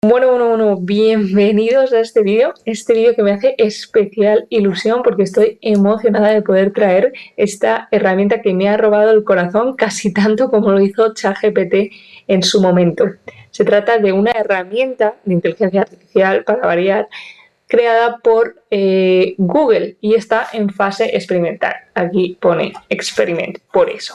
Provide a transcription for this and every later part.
Bueno, bienvenidos a este vídeo que me hace especial ilusión porque estoy emocionada de poder traer esta herramienta que me ha robado el corazón casi tanto como lo hizo ChatGPT en su momento. Se trata de una herramienta de inteligencia artificial, para variar, creada por Google y está en fase experimental. Aquí pone experiment, por eso.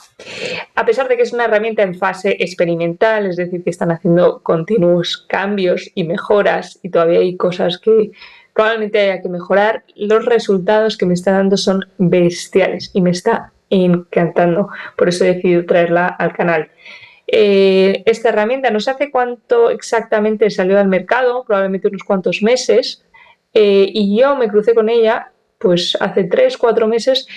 A pesar de que es una herramienta en fase experimental, es decir, que están haciendo continuos cambios y mejoras y todavía hay cosas que probablemente haya que mejorar, los resultados que me está dando son bestiales y me está encantando. Por eso he decidido traerla al canal. Esta herramienta no sé hace cuánto exactamente salió al mercado, probablemente unos cuantos meses, y yo me crucé con ella pues hace 3-4 meses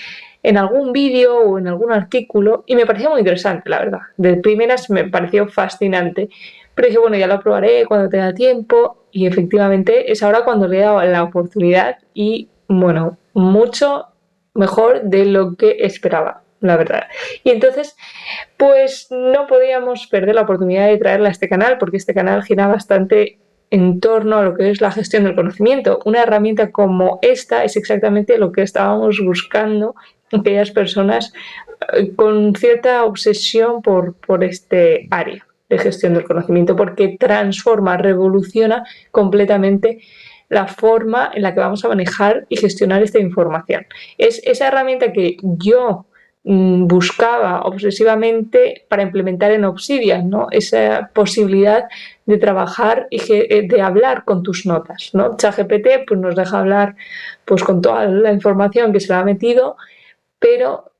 en algún vídeo o en algún artículo y me pareció muy interesante, la verdad. De primeras me pareció fascinante, pero dije, bueno, ya lo probaré cuando tenga tiempo y efectivamente es ahora cuando le he dado la oportunidad y, bueno, mucho mejor de lo que esperaba, la verdad. Y entonces, pues no podíamos perder la oportunidad de traerla a este canal porque este canal gira bastante en torno a lo que es la gestión del conocimiento. Una herramienta como esta es exactamente lo que estábamos buscando aquellas personas con cierta obsesión por este área de gestión del conocimiento, porque transforma, revoluciona completamente la forma en la que vamos a manejar y gestionar esta información. Es esa herramienta que yo buscaba obsesivamente para implementar en Obsidian, ¿no? Esa posibilidad de trabajar y de hablar con tus notas, ¿no? ChatGPT pues nos deja hablar pues con toda la información que se le ha metido, pero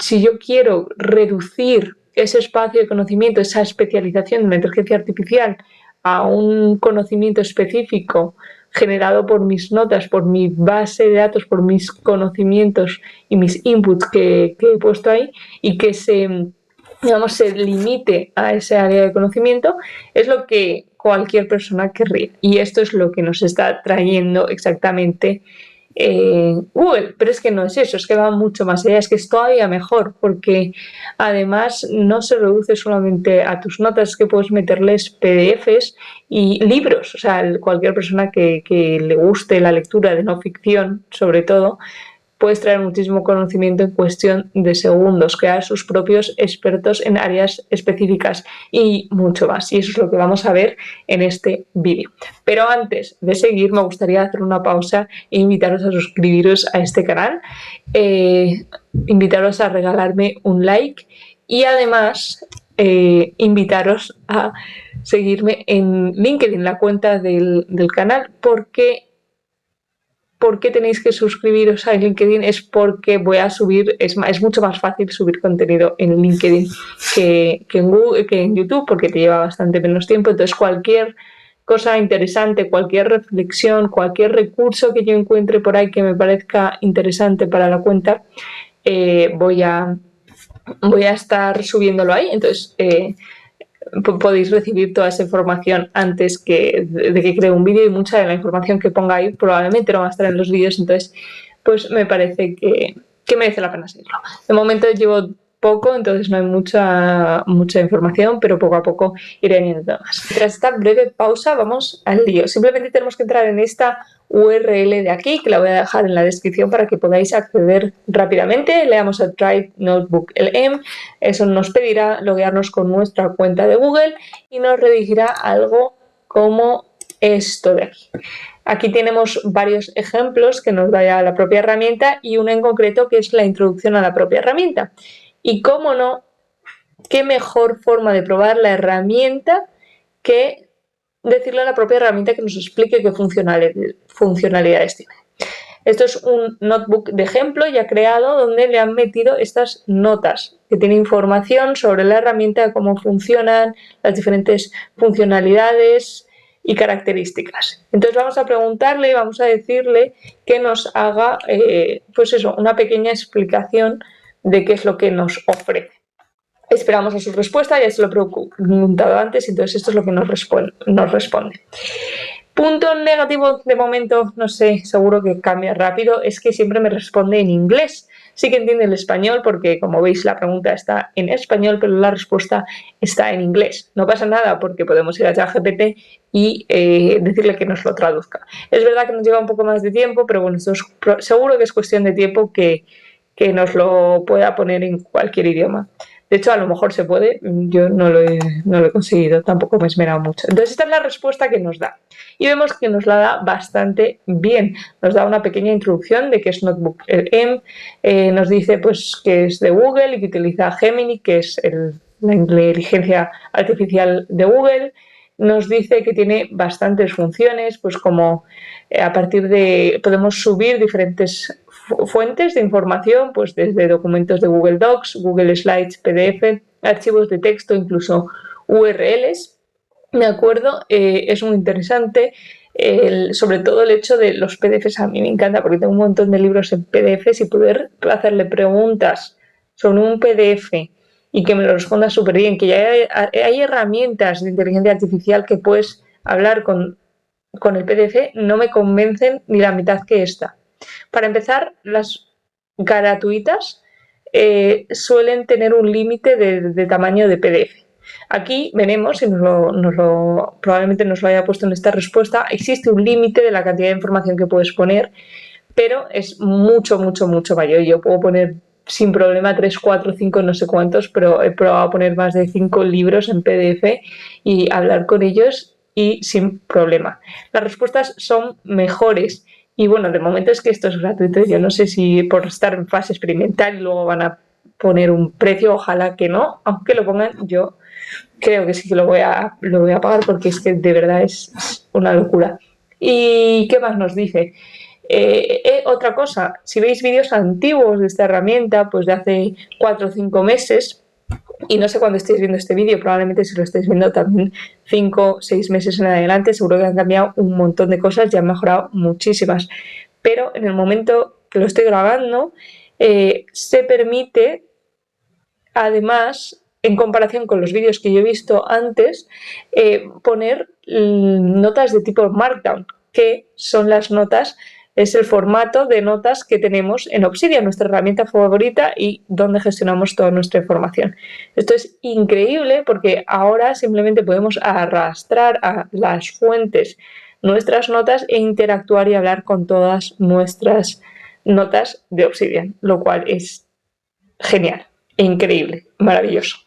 si yo quiero reducir ese espacio de conocimiento, esa especialización de la inteligencia artificial a un conocimiento específico generado por mis notas, por mi base de datos, por mis conocimientos y mis inputs que he puesto ahí y que se limite a ese área de conocimiento, es lo que cualquier persona querría. Y esto es lo que nos está trayendo exactamente Google, pero es que no es eso, es que va mucho más allá, es que es todavía mejor porque además no se reduce solamente a tus notas, es que puedes meterles PDFs y libros, o sea, cualquier persona que le guste la lectura de no ficción, sobre todo, puedes traer muchísimo conocimiento en cuestión de segundos, crear sus propios expertos en áreas específicas y mucho más. Y eso es lo que vamos a ver en este vídeo. Pero antes de seguir, me gustaría hacer una pausa e invitaros a suscribiros a este canal, invitaros a regalarme un like y además invitaros a seguirme en LinkedIn, la cuenta del canal, porque ¿por qué tenéis que suscribiros a LinkedIn? Es porque voy a subir, es mucho más fácil subir contenido en LinkedIn que en YouTube, porque te lleva bastante menos tiempo. Entonces, cualquier cosa interesante, cualquier reflexión, cualquier recurso que yo encuentre por ahí que me parezca interesante para la cuenta, voy a estar subiéndolo ahí. Entonces, podéis recibir toda esa información antes de que cree un vídeo, y mucha de la información que ponga ahí probablemente no va a estar en los vídeos, entonces pues me parece que merece la pena seguirlo. De momento llevo poco, entonces no hay mucha información, pero poco a poco iré añadiendo más. Tras esta breve pausa vamos al lío. Simplemente tenemos que entrar en esta URL de aquí, que la voy a dejar en la descripción para que podáis acceder rápidamente. Le damos a Drive Notebook LM, eso nos pedirá loguearnos con nuestra cuenta de Google y nos redirigirá a algo como esto de aquí. Aquí tenemos varios ejemplos que nos da la propia herramienta y uno en concreto que es la introducción a la propia herramienta. Y cómo no, qué mejor forma de probar la herramienta que decirle a la propia herramienta que nos explique qué funcionalidades tiene. Esto es un notebook de ejemplo ya creado donde le han metido estas notas que tienen información sobre la herramienta, cómo funcionan, las diferentes funcionalidades y características. Entonces vamos a preguntarle, vamos a decirle que nos haga pues eso, una pequeña explicación de qué es lo que nos ofrece. Esperamos a su respuesta, ya se lo he preguntado antes, entonces esto es lo que nos responde. Punto negativo de momento, no sé, seguro que cambia rápido, es que siempre me responde en inglés. Sí que entiende el español porque, como veis, la pregunta está en español, pero la respuesta está en inglés. No pasa nada porque podemos ir a ChatGPT y decirle que nos lo traduzca. Es verdad que nos lleva un poco más de tiempo, pero bueno, esto es seguro que es cuestión de tiempo que nos lo pueda poner en cualquier idioma. De hecho, a lo mejor se puede, yo no lo he conseguido, tampoco me he esmerado mucho. Entonces, esta es la respuesta que nos da. Y vemos que nos la da bastante bien. Nos da una pequeña introducción de qué es NotebookLM, nos dice pues que es de Google y que utiliza Gemini, que es la inteligencia artificial de Google. Nos dice que tiene bastantes funciones, pues como a partir de podemos subir diferentes fuentes de información, pues desde documentos de Google Docs, Google Slides, PDF, archivos de texto, incluso URLs. De acuerdo, es muy interesante, sobre todo el hecho de los PDFs. A mí me encanta porque tengo un montón de libros en PDFs y poder hacerle preguntas sobre un PDF y que me lo responda súper bien, que ya hay herramientas de inteligencia artificial que puedes hablar con el PDF, no me convencen ni la mitad que esta. Para empezar, las gratuitas suelen tener un límite de tamaño de PDF. Aquí veremos, y probablemente nos lo haya puesto en esta respuesta, existe un límite de la cantidad de información que puedes poner, pero es mucho, mucho, mucho mayor. Yo puedo poner sin problema 3, 4, 5, no sé cuántos, pero he probado a poner más de 5 libros en PDF y hablar con ellos y sin problema. Las respuestas son mejores. Y bueno, de momento es que esto es gratuito. Yo no sé si por estar en fase experimental y luego van a poner un precio, ojalá que no, aunque lo pongan, yo creo que sí que lo voy a pagar porque es que de verdad es una locura. ¿Y qué más nos dice? Otra cosa, si veis vídeos antiguos de esta herramienta, pues de hace 4 o 5 meses, y no sé cuándo estéis viendo este vídeo, probablemente si lo estáis viendo también 5 o 6 meses en adelante, seguro que han cambiado un montón de cosas y han mejorado muchísimas. Pero en el momento que lo estoy grabando, se permite, además, en comparación con los vídeos que yo he visto antes, poner notas de tipo Markdown, que son las notas, es el formato de notas que tenemos en Obsidian, nuestra herramienta favorita y donde gestionamos toda nuestra información. Esto es increíble porque ahora simplemente podemos arrastrar a las fuentes nuestras notas e interactuar y hablar con todas nuestras notas de Obsidian, lo cual es genial, increíble, maravilloso.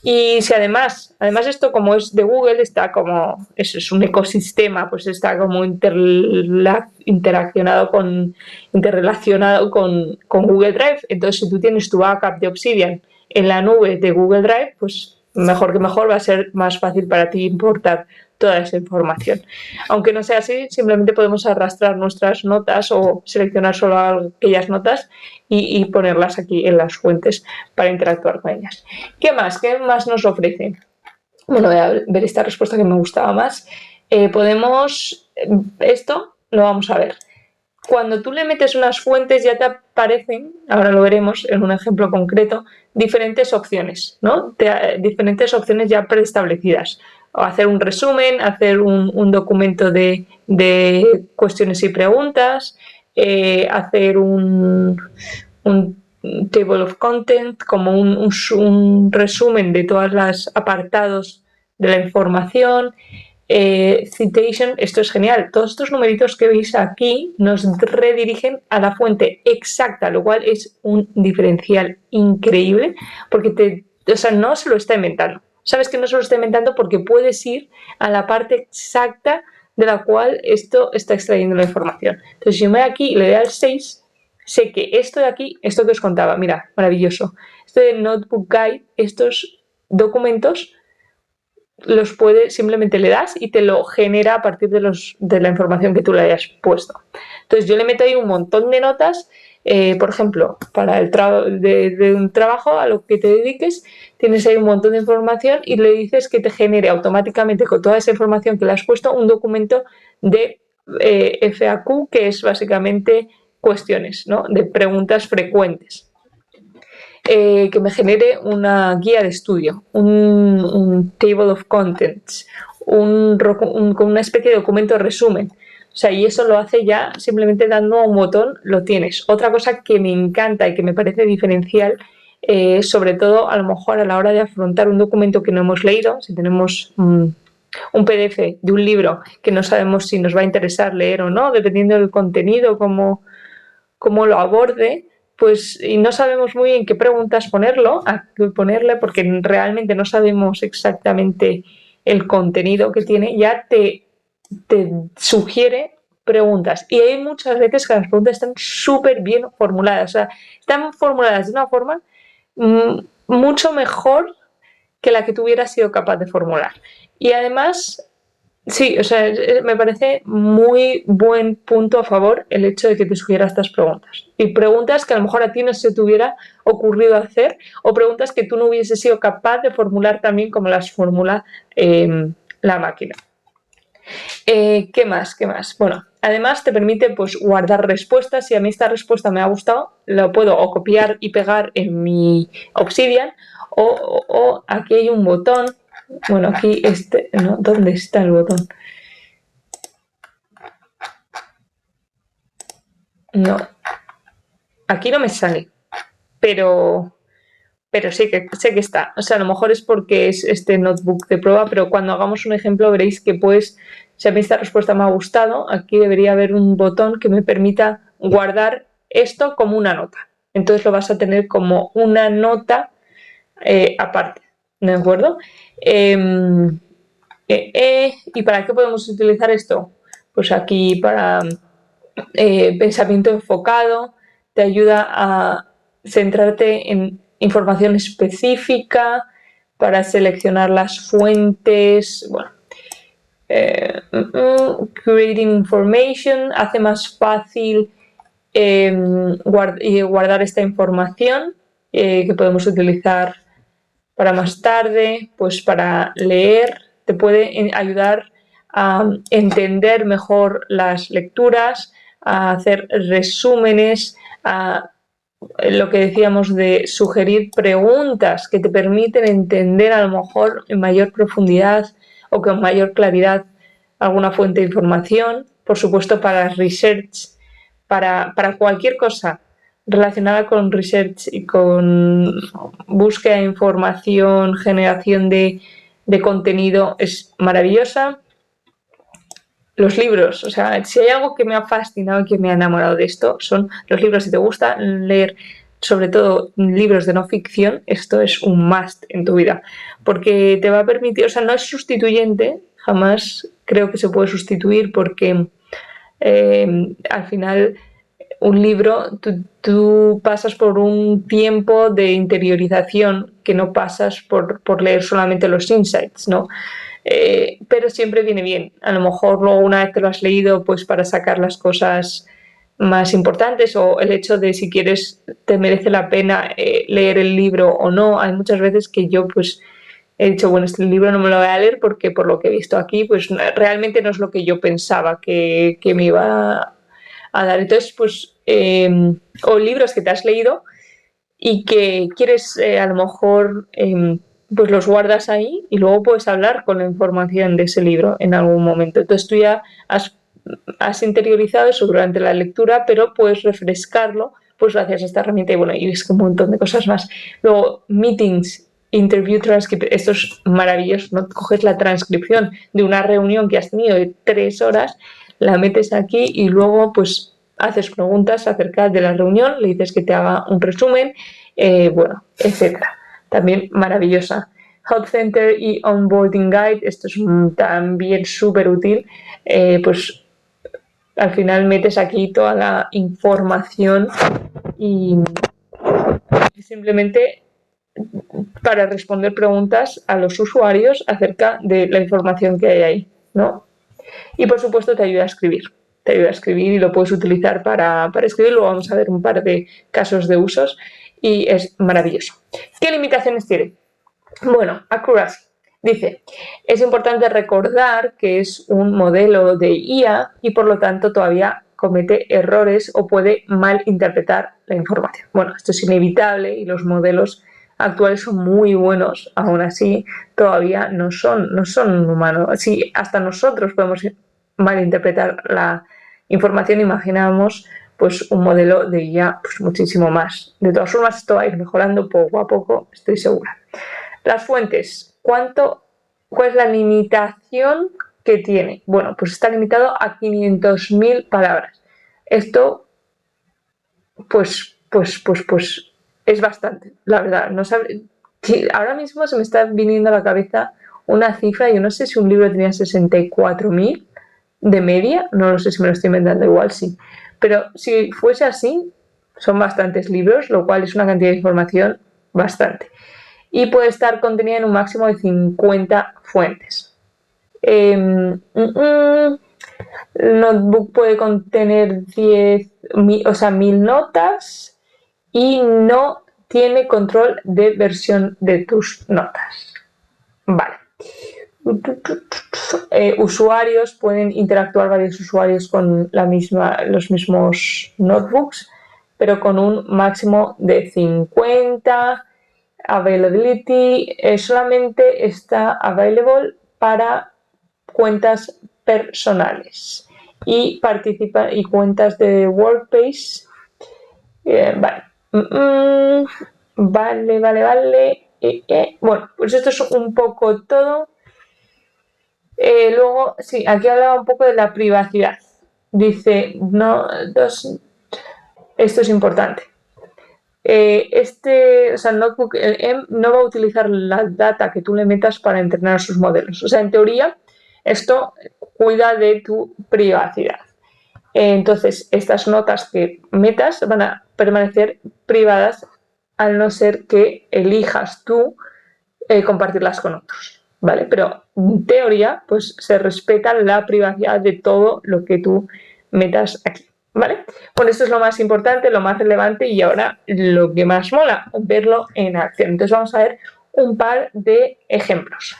Y si además esto como es de Google, está como, eso es un ecosistema, pues está como interrelacionado con Google Drive. Entonces, si tú tienes tu backup de Obsidian en la nube de Google Drive, pues mejor que mejor va a ser más fácil para ti importar toda esa información. Aunque no sea así, simplemente podemos arrastrar nuestras notas o seleccionar solo aquellas notas y ponerlas aquí en las fuentes para interactuar con ellas. ¿Qué más? ¿Qué más nos ofrecen? Bueno, voy a ver esta respuesta que me gustaba más. Esto lo vamos a ver. Cuando tú le metes unas fuentes ya te aparecen, ahora lo veremos en un ejemplo concreto, diferentes opciones, ¿no? Diferentes opciones ya preestablecidas. O hacer un resumen, hacer un documento de cuestiones y preguntas, hacer un table of content, como un resumen de todos los apartados de la información. Citation, esto es genial. Todos estos numeritos que veis aquí nos redirigen a la fuente exacta, lo cual es un diferencial increíble porque no se lo está inventando. Sabes que no se lo está inventando porque puedes ir a la parte exacta de la cual esto está extrayendo la información. Entonces, si yo me voy aquí y le doy al 6, sé que esto de aquí, esto que os contaba, mira, maravilloso. Esto de Notebook Guide, estos documentos simplemente le das y te lo genera a partir de la información que tú le hayas puesto. Entonces yo le meto ahí un montón de notas, por ejemplo, para de un trabajo a lo que te dediques, tienes ahí un montón de información y le dices que te genere automáticamente con toda esa información que le has puesto un documento de FAQ, que es básicamente cuestiones, ¿no? De preguntas frecuentes. Que me genere una guía de estudio, un table of contents, con una especie de documento resumen. O sea, y eso lo hace ya simplemente dando un botón, lo tienes. Otra cosa que me encanta y que me parece diferencial, sobre todo a lo mejor a la hora de afrontar un documento que no hemos leído, si tenemos un PDF de un libro que no sabemos si nos va a interesar leer o no, dependiendo del contenido, cómo lo aborde, pues y no sabemos muy bien qué preguntas ponerle, porque realmente no sabemos exactamente el contenido que tiene, ya te sugiere preguntas. Y hay muchas veces que las preguntas están súper bien formuladas, o sea, están formuladas de una forma mucho mejor que la que tú hubieras sido capaz de formular. Y además, sí, o sea, me parece muy buen punto a favor el hecho de que te sugiera estas preguntas. Y preguntas que a lo mejor a ti no se te hubiera ocurrido hacer, o preguntas que tú no hubieses sido capaz de formular también como las formula la máquina. ¿Qué más? Bueno, además te permite pues guardar respuestas. Si a mí esta respuesta me ha gustado, lo puedo o copiar y pegar en mi Obsidian, o aquí hay un botón. Bueno, aquí ¿no? ¿Dónde está el botón? No, aquí no me sale, pero sí que sé que está. O sea, a lo mejor es porque es este notebook de prueba, pero cuando hagamos un ejemplo veréis que pues, si a mí esta respuesta me ha gustado, aquí debería haber un botón que me permita guardar esto como una nota. Entonces lo vas a tener como una nota aparte, ¿de acuerdo? ¿Y para qué podemos utilizar esto? Pues aquí para pensamiento enfocado, te ayuda a centrarte en información específica, para seleccionar las fuentes, bueno, creating information, hace más fácil guardar esta información que podemos utilizar para más tarde, pues para leer, te puede ayudar a entender mejor las lecturas, a hacer resúmenes, a lo que decíamos de sugerir preguntas que te permiten entender a lo mejor en mayor profundidad o con mayor claridad alguna fuente de información. Por supuesto, para research, para cualquier cosa relacionada con research y con búsqueda de información, generación de contenido, es maravillosa. Los libros, o sea, si hay algo que me ha fascinado y que me ha enamorado de esto, son los libros. Si te gusta leer, sobre todo libros de no ficción, esto es un must en tu vida, porque te va a permitir, o sea, no es sustituyente, jamás creo que se puede sustituir, porque al final un libro, tú pasas por un tiempo de interiorización que no pasas por leer solamente los insights, ¿no? Pero siempre viene bien. A lo mejor luego una vez que lo has leído, pues para sacar las cosas más importantes, o el hecho de si quieres, te merece la pena leer el libro o no. Hay muchas veces que yo pues he dicho, bueno, este libro no me lo voy a leer porque por lo que he visto aquí, pues realmente no es lo que yo pensaba que me iba a dar. Entonces, pues, o libros que te has leído y que quieres a lo mejor pues los guardas ahí y luego puedes hablar con la información de ese libro en algún momento. Entonces tú ya has interiorizado eso durante la lectura, pero puedes refrescarlo pues gracias a esta herramienta. Y bueno, y es un montón de cosas más. Luego, meetings, interview transcript, esto es maravilloso, ¿no? Coges la transcripción de una reunión que has tenido de 3 horas, la metes aquí y luego pues haces preguntas acerca de la reunión, le dices que te haga un resumen, bueno, etcétera. También maravillosa. Help Center y Onboarding Guide, esto es también súper útil, pues al final metes aquí toda la información y simplemente para responder preguntas a los usuarios acerca de la información que hay ahí, ¿no? Y por supuesto te ayuda a escribir. Te ayuda a escribir y lo puedes utilizar para escribir. Luego vamos a ver un par de casos de usos y es maravilloso. ¿Qué limitaciones tiene? Bueno, accuracy. Dice, es importante recordar que es un modelo de IA y por lo tanto todavía comete errores o puede malinterpretar la información. Bueno, esto es inevitable y los modelos actuales son muy buenos, aún así todavía no son humanos. Si hasta nosotros podemos malinterpretar la información, imaginamos pues un modelo de IA pues muchísimo más. De todas formas, esto va a ir mejorando poco a poco, estoy segura. Las fuentes, ¿cuál es la limitación que tiene? Bueno, pues está limitado a 500.000 palabras. Esto, pues es bastante, la verdad. No sabe, ahora mismo se me está viniendo a la cabeza una cifra, yo no sé si un libro tenía 64.000 de media, no lo sé si me lo estoy inventando, igual sí. Pero si fuese así, son bastantes libros, lo cual es una cantidad de información bastante. Y puede estar contenida en un máximo de 50 fuentes. El notebook puede contener 1000 notas y no tiene control de versión de tus notas. Vale. Usuarios, pueden interactuar varios usuarios con los mismos notebooks, pero con un máximo de 50. Availability solamente está available para cuentas personales y cuentas de Workspace. Vale. Bueno, pues esto es un poco todo. Luego, sí, aquí hablaba un poco de la privacidad. Dice, esto es importante. El notebook, el M, no va a utilizar la data que tú le metas para entrenar sus modelos. O sea, en teoría, esto cuida de tu privacidad. Entonces, estas notas que metas van a permanecer privadas al no ser que elijas tú compartirlas con otros, ¿vale? Pero en teoría, pues se respeta la privacidad de todo lo que tú metas aquí, ¿vale? Bueno, esto es lo más importante, lo más relevante y ahora lo que más mola, verlo en acción. Entonces vamos a ver un par de ejemplos.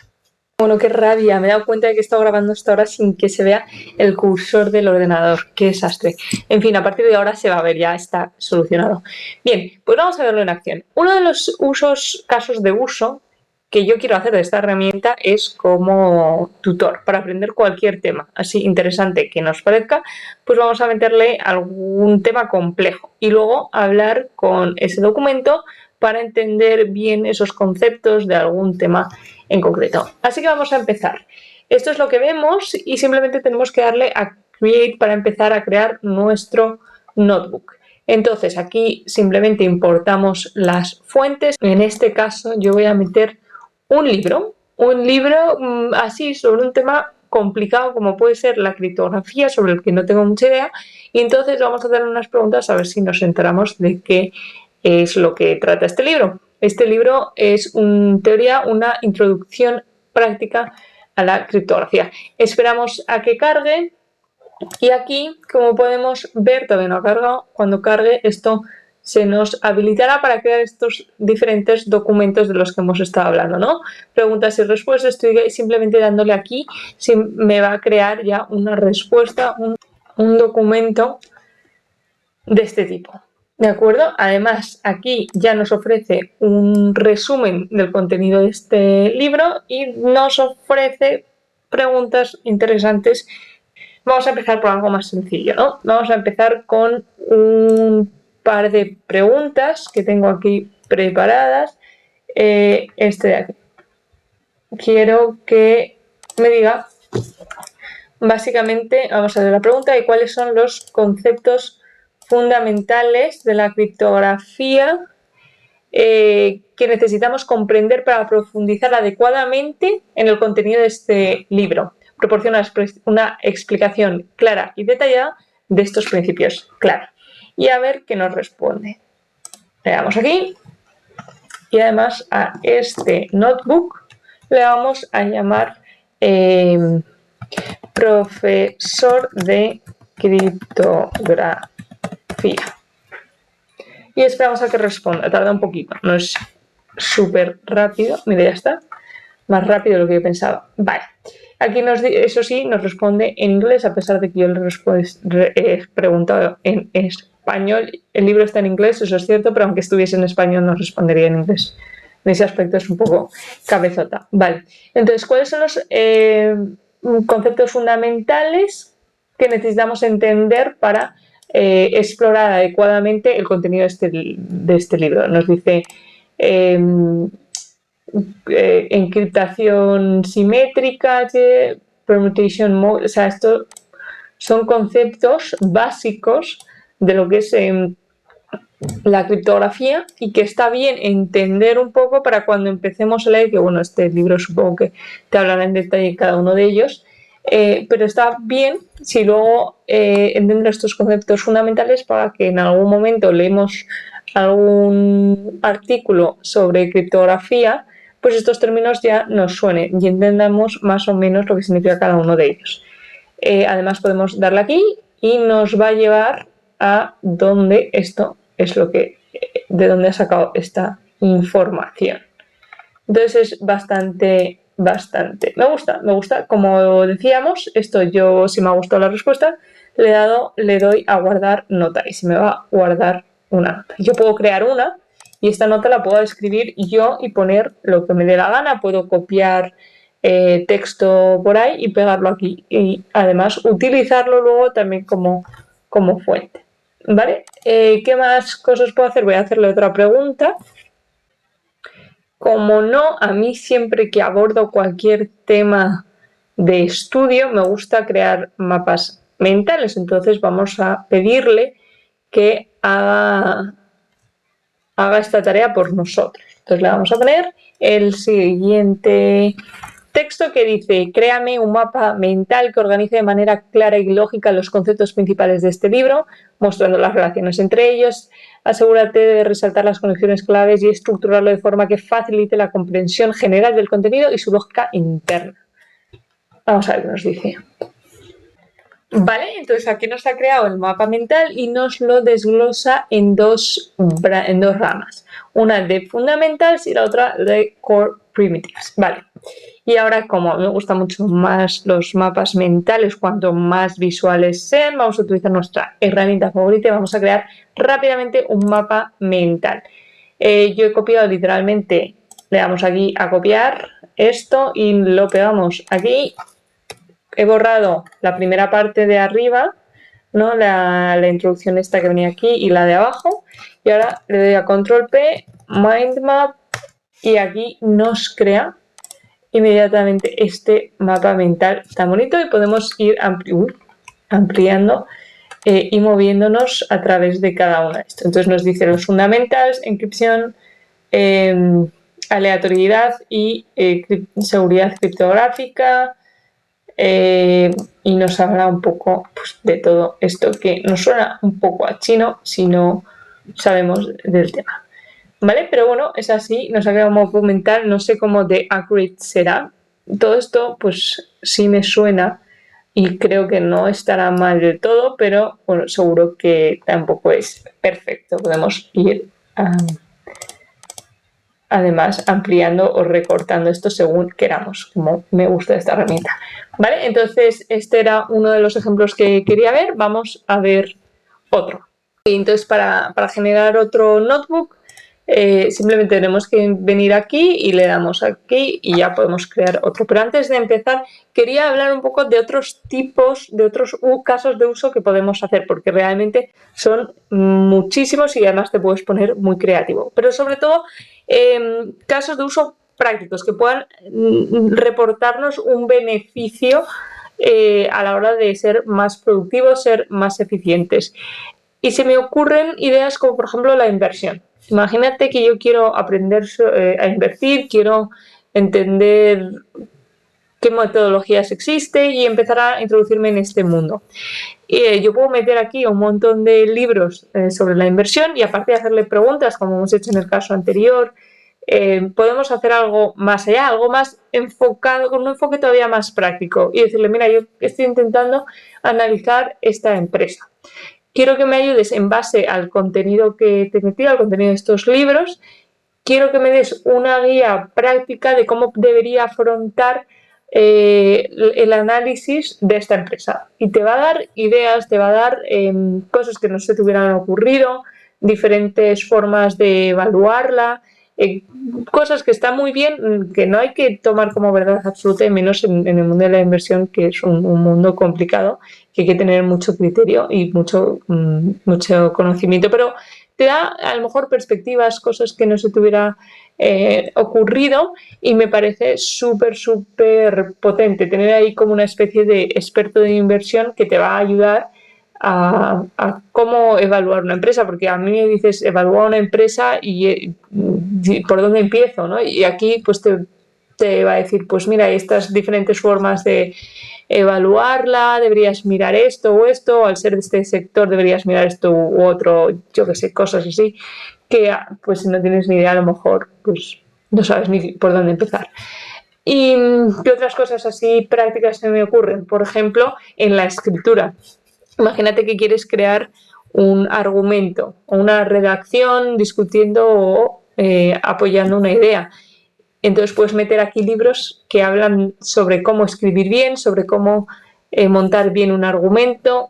Bueno, qué rabia, me he dado cuenta de que he estado grabando hasta ahora sin que se vea el cursor del ordenador, qué desastre. En fin, a partir de ahora se va a ver, ya está solucionado. Bien, pues vamos a verlo en acción. Uno de los casos de uso que yo quiero hacer de esta herramienta es como tutor, para aprender cualquier tema así interesante que nos parezca, pues vamos a meterle algún tema complejo y luego hablar con ese documento para entender bien esos conceptos de algún tema en concreto. Así que vamos a empezar. Esto es lo que vemos y simplemente tenemos que darle a Create para empezar a crear nuestro notebook. Entonces aquí simplemente importamos las fuentes. En este caso yo voy a meter un libro así sobre un tema complicado como puede ser la criptografía, sobre el que no tengo mucha idea, y entonces vamos a hacer unas preguntas a ver si nos enteramos de qué es lo que trata este libro. Este libro es en teoría una introducción práctica a la criptografía. Esperamos a que cargue y aquí, como podemos ver, todavía no ha cargado. Cuando cargue esto se nos habilitará para crear estos diferentes documentos de los que hemos estado hablando, ¿no? Preguntas y respuestas, estoy simplemente dándole aquí, me va a crear ya una respuesta, un documento de este tipo. ¿De acuerdo? Además, aquí ya nos ofrece un resumen del contenido de este libro y nos ofrece preguntas interesantes. Vamos a empezar por algo más sencillo, ¿no? Vamos a empezar con un par de preguntas que tengo aquí preparadas. Este de aquí. Quiero que me diga, básicamente, vamos a ver la pregunta de cuáles son los conceptos fundamentales de la criptografía que necesitamos comprender para profundizar adecuadamente en el contenido de este libro. Proporciona una explicación clara y detallada de estos principios. Claro. Y a ver qué nos responde. Le damos aquí. Y además a este notebook le vamos a llamar profesor de criptografía. Y esperamos a que responda. Tarda un poquito. No es súper rápido. Mira, ya está. Más rápido de lo que yo pensaba. Vale. Aquí eso sí, nos responde en inglés, a pesar de que yo le he preguntado en español. El libro está en inglés, eso es cierto, pero aunque estuviese en español nos respondería en inglés. en ese aspecto es un poco cabezota. Vale, entonces, ¿cuáles son los conceptos fundamentales que necesitamos entender para explorar adecuadamente el contenido de este libro? Nos dice encriptación simétrica, permutation mode, o sea, estos son conceptos básicos de lo que es la criptografía y que está bien entender un poco para cuando empecemos a leer, que bueno, este libro supongo que te hablará en detalle cada uno de ellos, pero está bien si luego entender estos conceptos fundamentales para que en algún momento leemos algún artículo sobre criptografía, pues estos términos ya nos suenen y entendamos más o menos lo que significa cada uno de ellos. Además podemos darle aquí y nos va a llevar a donde esto es lo que, de dónde ha sacado esta información. Entonces es bastante. Me gusta. Como decíamos, esto yo, si me ha gustado la respuesta, le doy a guardar nota y se me va a guardar una nota. Yo puedo crear una y esta nota la puedo escribir yo y poner lo que me dé la gana. Puedo copiar texto por ahí y pegarlo aquí y además utilizarlo luego también como fuente. ¿Vale? ¿Qué más cosas puedo hacer? Voy a hacerle otra pregunta. Como no, a mí siempre que abordo cualquier tema de estudio me gusta crear mapas mentales, entonces vamos a pedirle que haga esta tarea por nosotros. Entonces le vamos a poner el siguiente texto que dice: créame un mapa mental que organice de manera clara y lógica los conceptos principales de este libro, mostrando las relaciones entre ellos. Asegúrate de resaltar las conexiones claves y estructurarlo de forma que facilite la comprensión general del contenido y su lógica interna. Vamos a ver qué nos dice. Vale, entonces aquí nos ha creado el mapa mental y nos lo desglosa en dos ramas. Una de fundamentals y la otra de core primitives. Vale. Y ahora, como me gustan mucho más los mapas mentales, cuanto más visuales sean, vamos a utilizar nuestra herramienta favorita y vamos a crear rápidamente un mapa mental. Yo he copiado literalmente, le damos aquí a copiar esto y lo pegamos aquí. He borrado la primera parte de arriba, ¿no? La introducción esta que venía aquí y la de abajo. Y ahora le doy a Control P, Mind Map, y aquí nos crea inmediatamente este mapa mental tan bonito y podemos ir ampliando y moviéndonos a través de cada una de estos. Entonces nos dice los fundamentals, encripción, aleatoriedad y seguridad criptográfica, y nos habla un poco pues, de todo esto que nos suena un poco a chino si no sabemos del tema. ¿Vale? Pero bueno, es así, nos ha quedado un mapa mental, no sé cómo de accurate será. Todo esto pues sí me suena y creo que no estará mal del todo, pero bueno, seguro que tampoco es perfecto. Podemos ir además ampliando o recortando esto según queramos, como me gusta esta herramienta. ¿Vale? Entonces este era uno de los ejemplos que quería ver. Vamos a ver otro. Y entonces para generar otro notebook simplemente tenemos que venir aquí y le damos aquí y ya podemos crear otro. Pero antes de empezar quería hablar un poco de otros tipos, de otros casos de uso que podemos hacer, porque realmente son muchísimos y además te puedes poner muy creativo. Pero sobre todo casos de uso prácticos que puedan reportarnos un beneficio a la hora de ser más productivos, ser más eficientes. Y se me ocurren ideas como por ejemplo la inversión. Imagínate que yo quiero aprender a invertir, quiero entender qué metodologías existen y empezar a introducirme en este mundo. Yo puedo meter aquí un montón de libros sobre la inversión y aparte de hacerle preguntas, como hemos hecho en el caso anterior, podemos hacer algo más allá, algo más enfocado, con un enfoque todavía más práctico y decirle, mira, yo estoy intentando analizar esta empresa. Quiero que me ayudes en base al contenido que te he metido, al contenido de estos libros. Quiero que me des una guía práctica de cómo debería afrontar el análisis de esta empresa. Y te va a dar ideas, te va a dar cosas que no se te hubieran ocurrido, diferentes formas de evaluarla cosas que están muy bien, que no hay que tomar como verdad absoluta, y menos en el mundo de la inversión, que es un mundo complicado, que hay que tener mucho criterio y mucho conocimiento, pero te da a lo mejor perspectivas, cosas que no se te hubiera ocurrido, y me parece súper potente tener ahí como una especie de experto de inversión que te va a ayudar a cómo evaluar una empresa, porque a mí me dices evaluar una empresa y por dónde empiezo, ¿no? Y aquí pues te va a decir, pues mira, hay estas diferentes formas de evaluarla, deberías mirar esto o esto, al ser de este sector deberías mirar esto u otro, yo qué sé, cosas así, que pues si no tienes ni idea, a lo mejor pues no sabes ni por dónde empezar. ¿Y qué otras cosas así prácticas se me ocurren? Por ejemplo, en la escritura. Imagínate que quieres crear un argumento o una redacción discutiendo o apoyando una idea. Entonces puedes meter aquí libros que hablan sobre cómo escribir bien, sobre cómo montar bien un argumento.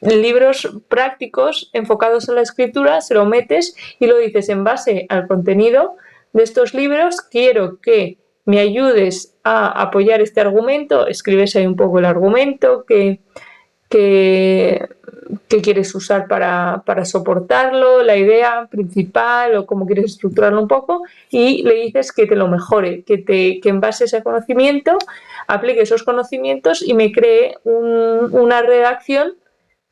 Libros prácticos enfocados en la escritura, se lo metes y lo dices en base al contenido de estos libros. Quiero que me ayudes a apoyar este argumento. Escribes ahí un poco el argumento que quieres usar para soportarlo, la idea principal o cómo quieres estructurarlo un poco, y le dices que te lo mejore, que en base a ese conocimiento aplique esos conocimientos y me cree una redacción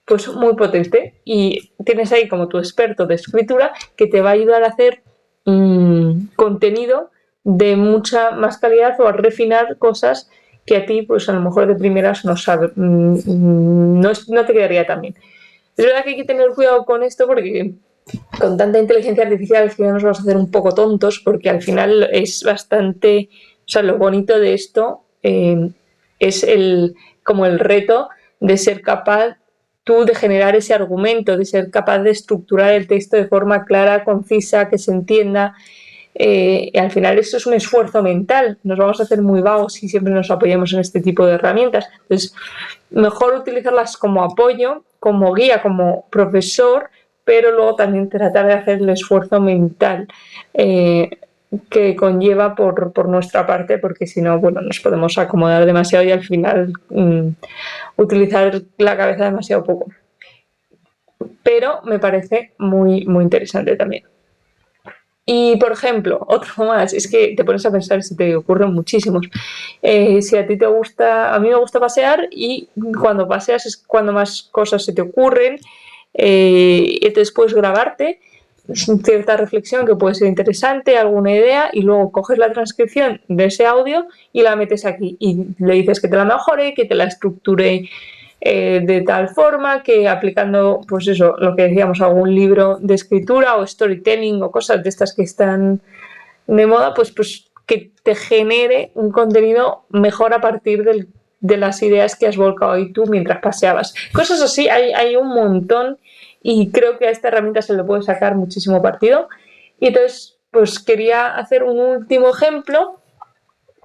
pues muy potente, y tienes ahí como tu experto de escritura que te va a ayudar a hacer contenido de mucha más calidad o a refinar cosas que a ti pues a lo mejor de primeras no te quedaría tan bien. Es verdad que hay que tener cuidado con esto, porque con tanta inteligencia artificial al final nos vamos a hacer un poco tontos, porque al final es bastante, o sea, lo bonito de esto es como el reto de ser capaz tú de generar ese argumento, de ser capaz de estructurar el texto de forma clara, concisa, que se entienda. Y al final esto es un esfuerzo mental, nos vamos a hacer muy vagos si siempre nos apoyamos en este tipo de herramientas. Entonces, mejor utilizarlas como apoyo, como guía, como profesor, pero luego también tratar de hacer el esfuerzo mental que conlleva por nuestra parte, porque si no, bueno, nos podemos acomodar demasiado y al final utilizar la cabeza demasiado poco. Pero me parece muy interesante también. Y, por ejemplo, otro más, es que te pones a pensar, si te ocurren muchísimos. Si a ti te gusta, a mí me gusta pasear, y cuando paseas es cuando más cosas se te ocurren, y entonces puedes grabarte cierta reflexión que puede ser interesante, alguna idea, y luego coges la transcripción de ese audio y la metes aquí y le dices que te la mejore, que te la estructure de tal forma que, aplicando pues eso, lo que decíamos, algún libro de escritura o storytelling o cosas de estas que están de moda, pues que te genere un contenido mejor a partir de las ideas que has volcado ahí tú mientras paseabas. Cosas así hay un montón, y creo que a esta herramienta se le puede sacar muchísimo partido. Y entonces pues quería hacer un último ejemplo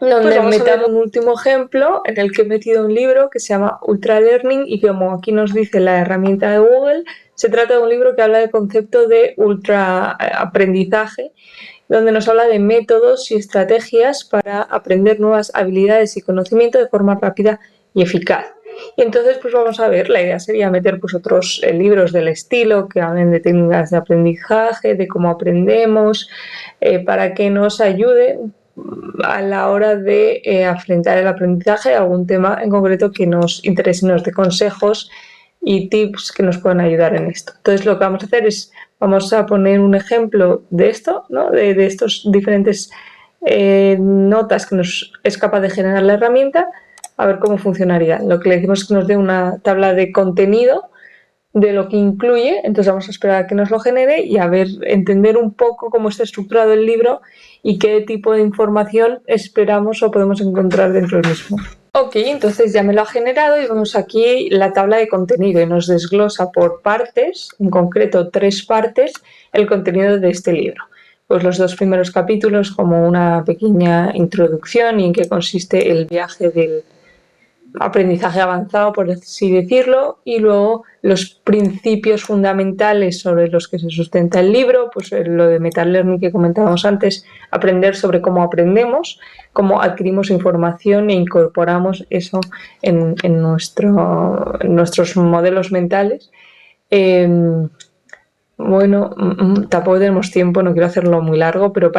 donde metamos un último ejemplo en el que he metido un libro que se llama Ultra Learning, y como aquí nos dice la herramienta de Google, se trata de un libro que habla del concepto de ultra aprendizaje, donde nos habla de métodos y estrategias para aprender nuevas habilidades y conocimiento de forma rápida y eficaz. Y entonces pues vamos a ver, la idea sería meter pues otros libros del estilo que hablen de técnicas de aprendizaje, de cómo aprendemos, para que nos ayude a la hora de afrontar el aprendizaje, algún tema en concreto que nos interese, nos dé consejos y tips que nos puedan ayudar en esto. Entonces lo que vamos a hacer es, vamos a poner un ejemplo de esto, ¿no? de estos diferentes notas que nos es capaz de generar la herramienta, a ver cómo funcionaría. Lo que le decimos es que nos dé una tabla de contenido de lo que incluye, entonces vamos a esperar a que nos lo genere y a ver, entender un poco cómo está estructurado el libro y qué tipo de información esperamos o podemos encontrar dentro del mismo. Ok, entonces ya me lo ha generado y vemos aquí la tabla de contenido y nos desglosa por partes, en concreto 3 partes, el contenido de este libro. Pues los 2 primeros capítulos como una pequeña introducción y en qué consiste el viaje aprendizaje avanzado, por así decirlo, y luego los principios fundamentales sobre los que se sustenta el libro, pues lo de metalearning que comentábamos antes, aprender sobre cómo aprendemos, cómo adquirimos información e incorporamos eso en nuestros modelos mentales. Bueno, tampoco tenemos tiempo, no quiero hacerlo muy largo, pero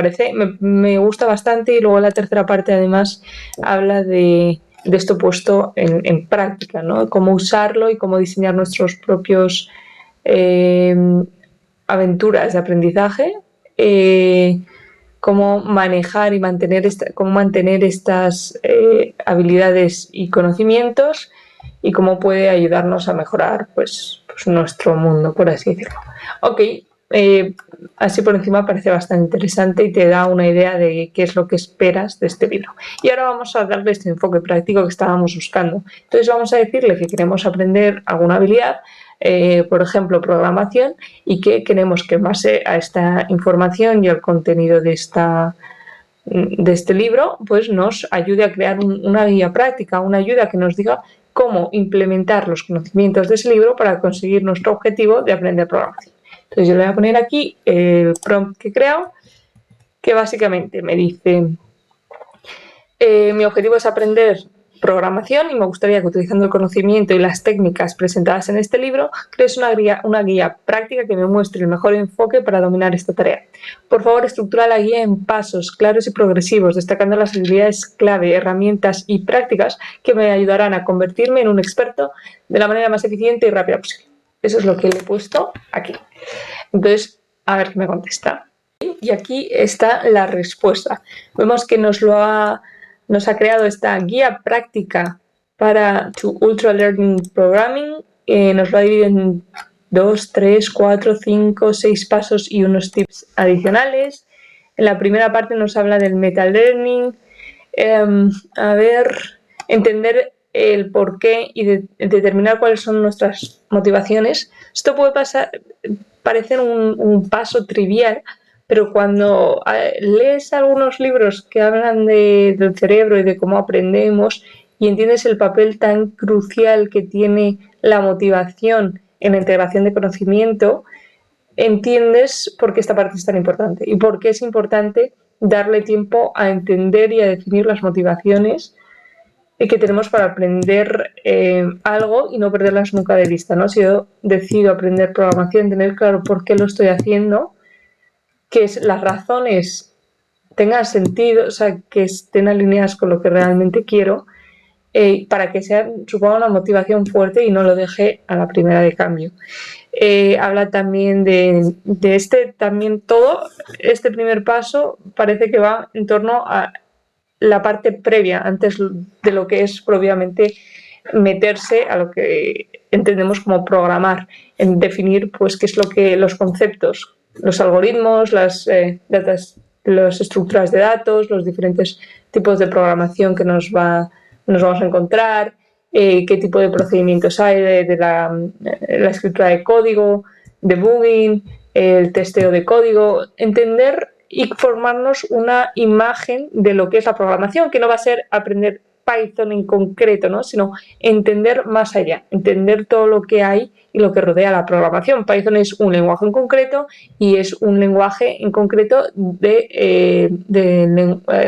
me gusta bastante, y luego la tercera parte además habla de esto puesto en práctica, ¿no? Cómo usarlo y cómo diseñar nuestros propios aventuras de aprendizaje, cómo manejar y cómo mantener estas habilidades y conocimientos, y cómo puede ayudarnos a mejorar pues nuestro mundo, por así decirlo. Ok, así por encima parece bastante interesante y te da una idea de qué es lo que esperas de este libro. Y ahora vamos a darle este enfoque práctico que estábamos buscando. Entonces vamos a decirle que queremos aprender alguna habilidad, por ejemplo, programación, y que queremos que en base a esta información y al contenido de este libro, pues nos ayude a crear una guía práctica, una ayuda que nos diga cómo implementar los conocimientos de ese libro para conseguir nuestro objetivo de aprender programación. Entonces yo le voy a poner aquí el prompt que he creado, que básicamente me dice mi objetivo es aprender programación y me gustaría que, utilizando el conocimiento y las técnicas presentadas en este libro, crees una guía práctica que me muestre el mejor enfoque para dominar esta tarea. Por favor, estructura la guía en pasos claros y progresivos, destacando las habilidades clave, herramientas y prácticas que me ayudarán a convertirme en un experto de la manera más eficiente y rápida posible. Eso es lo que le he puesto aquí. Entonces, a ver qué me contesta. Y aquí está la respuesta. Vemos que nos ha creado esta guía práctica para tu Ultra Learning Programming. Nos lo ha dividido en 2, 3, 4, 5, 6 pasos y unos tips adicionales. En la primera parte nos habla del metalearning. Entender el porqué y determinar cuáles son nuestras motivaciones. Esto puede parecer un paso trivial, pero cuando lees algunos libros que hablan del cerebro y de cómo aprendemos, y entiendes el papel tan crucial que tiene la motivación en la integración de conocimiento, entiendes por qué esta parte es tan importante y por qué es importante darle tiempo a entender y a definir las motivaciones que tenemos para aprender algo y no perderlas nunca de vista, ¿no? Si yo decido aprender programación, tener claro por qué lo estoy haciendo, que las razones tengan sentido, o sea, que estén alineadas con lo que realmente quiero, para que suponga una motivación fuerte y no lo deje a la primera de cambio. Habla también de todo este primer paso parece que va en torno a la parte previa, antes de lo que es propiamente meterse a lo que entendemos como programar, en definir pues qué es los conceptos, los algoritmos, las estructuras de datos, los diferentes tipos de programación que nos vamos a encontrar, qué tipo de procedimientos hay de la escritura de código, debugging, el testeo de código, entender y formarnos una imagen de lo que es la programación, que no va a ser aprender Python en concreto, ¿no? Sino entender más allá, entender todo lo que hay y lo que rodea la programación. Python es un lenguaje en concreto y es un lenguaje en concreto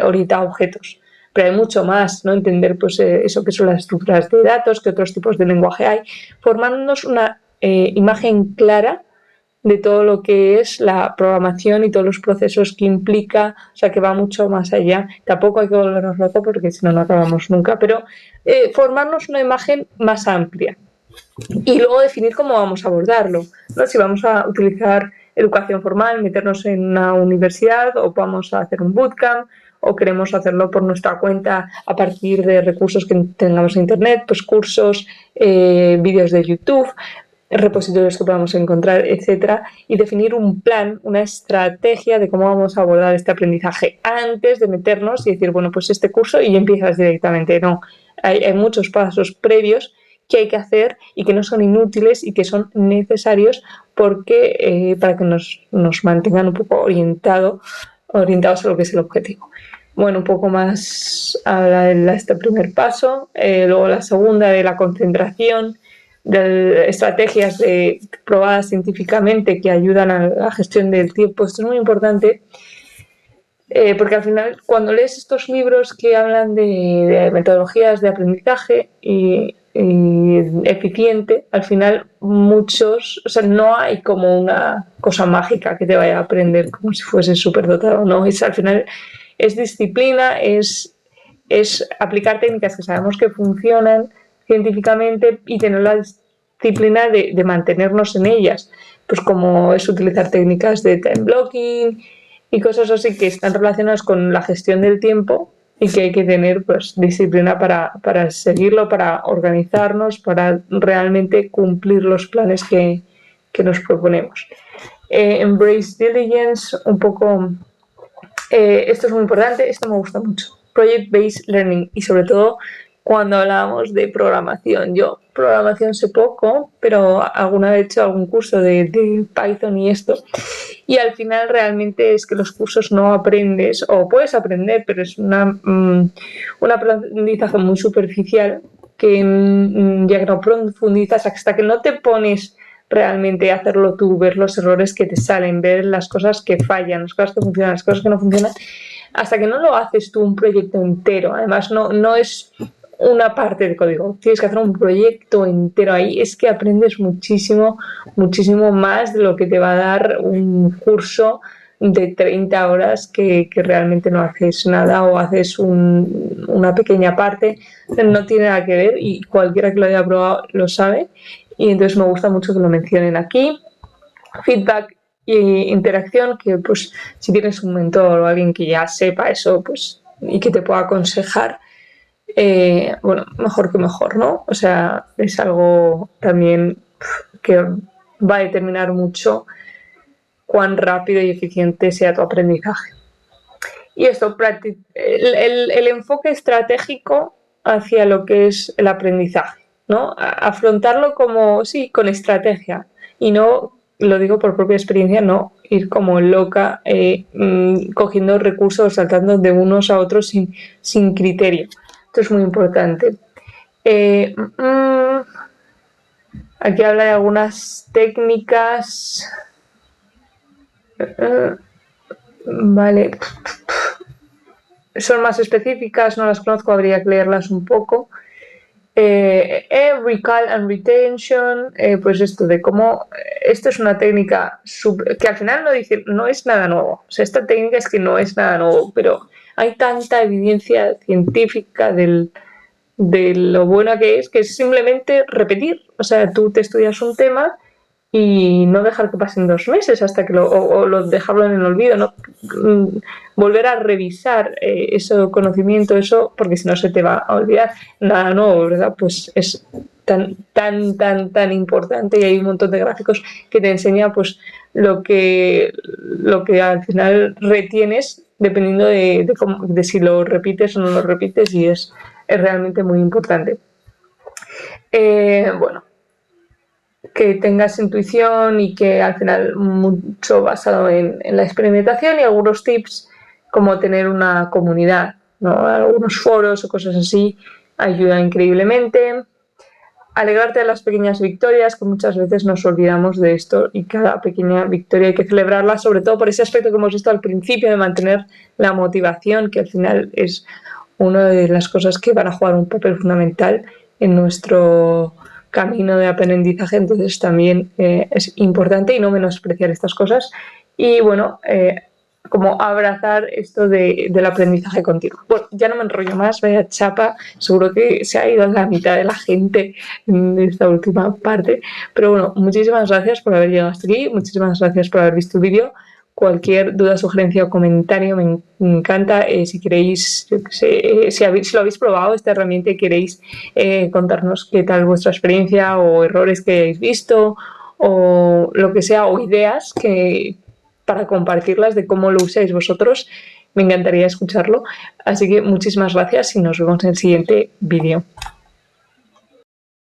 orientado a objetos. Pero hay mucho más, ¿no? Entender pues, eso que son las estructuras de datos, qué otros tipos de lenguaje hay, formándonos una imagen clara de todo lo que es la programación y todos los procesos que implica, o sea, que va mucho más allá. Tampoco hay que volvernos locos porque si no, no acabamos nunca, pero formarnos una imagen más amplia y luego definir cómo vamos a abordarlo, ¿no? Si vamos a utilizar educación formal, meternos en una universidad, o vamos a hacer un bootcamp, o queremos hacerlo por nuestra cuenta a partir de recursos que tengamos en internet, pues cursos, vídeos de YouTube, repositorios que podamos encontrar, etcétera, y definir un plan, una estrategia de cómo vamos a abordar este aprendizaje antes de meternos y decir, bueno, pues este curso y empiezas directamente. No, hay muchos pasos previos que hay que hacer y que no son inútiles y que son necesarios para que nos mantengan un poco orientados a lo que es el objetivo. bueno, un poco más habla de este primer paso, luego la segunda de la concentración, de estrategias probadas científicamente que ayudan a la gestión del tiempo. Esto es muy importante porque al final cuando lees estos libros que hablan de metodologías de aprendizaje y eficiente, al final muchos, o sea, no hay como una cosa mágica que te vaya a aprender como si fuese superdotado, no, es al final es disciplina, es aplicar técnicas que sabemos que funcionan científicamente y tener la disciplina de mantenernos en ellas, pues como es utilizar técnicas de time blocking y cosas así que están relacionadas con la gestión del tiempo y que hay que tener pues disciplina para seguirlo, para organizarnos, para realmente cumplir los planes que nos proponemos. Embrace diligence, un poco, esto es muy importante, esto me gusta mucho. Project-based learning y sobre todo cuando hablábamos de programación. Yo programación sé poco, pero alguna vez he hecho algún curso de Python y esto. Y al final realmente es que los cursos no aprendes, o puedes aprender, pero es un aprendizaje muy superficial que ya que no profundizas hasta que no te pones realmente a hacerlo tú, ver los errores que te salen, ver las cosas que fallan, las cosas que funcionan, las cosas que no funcionan, hasta que no lo haces tú un proyecto entero. Además, no es una parte de código, tienes que hacer un proyecto entero ahí, es que aprendes muchísimo, muchísimo más de lo que te va a dar un curso de 30 horas que realmente no haces nada o haces una pequeña parte, no tiene nada que ver y cualquiera que lo haya probado lo sabe y entonces me gusta mucho que lo mencionen aquí. Feedback e interacción, que pues si tienes un mentor o alguien que ya sepa eso pues y que te pueda aconsejar, bueno, mejor que mejor, ¿no? O sea, es algo también que va a determinar mucho cuán rápido y eficiente sea tu aprendizaje. Y esto, el enfoque estratégico hacia lo que es el aprendizaje, ¿no? Afrontarlo como, sí, con estrategia y no, lo digo por propia experiencia, no ir como loca cogiendo recursos, saltando de unos a otros sin criterio. Esto es muy importante. Aquí habla de algunas técnicas. Vale. Son más específicas, no las conozco, habría que leerlas un poco. Recall and retention, pues esto de cómo esto es una técnica que al final no es nada nuevo. O sea, esta técnica es que no es nada nuevo, pero hay tanta evidencia científica de lo buena que es simplemente repetir. O sea, tú te estudias un tema y no dejar que pasen 2 meses hasta que lo dejarlo en el olvido, ¿no? Volver a revisar ese conocimiento, eso, porque si no se te va a olvidar. Nada nuevo, ¿verdad? Pues es tan importante y hay un montón de gráficos que te enseña pues lo que al final retienes dependiendo de si lo repites o no lo repites y es realmente muy importante. Bueno, que tengas intuición y que al final mucho basado en la experimentación y algunos tips como tener una comunidad, ¿no? Algunos foros o cosas así ayuda increíblemente. Alegrarte de las pequeñas victorias, que muchas veces nos olvidamos de esto y cada pequeña victoria hay que celebrarla, sobre todo por ese aspecto que hemos visto al principio de mantener la motivación, que al final es una de las cosas que van a jugar un papel fundamental en nuestro camino de aprendizaje, entonces también es importante y no menospreciar estas cosas y bueno, como abrazar esto del aprendizaje continuo. Bueno, ya no me enrollo más, vaya chapa, seguro que se ha ido la mitad de la gente en esta última parte, pero bueno, muchísimas gracias por haber llegado hasta aquí, muchísimas gracias por haber visto el vídeo. Cualquier duda, sugerencia o comentario me encanta. Si queréis, si lo habéis probado esta herramienta y queréis contarnos qué tal vuestra experiencia o errores que hayáis visto o lo que sea, o ideas para compartirlas de cómo lo usáis vosotros, me encantaría escucharlo. Así que muchísimas gracias y nos vemos en el siguiente vídeo.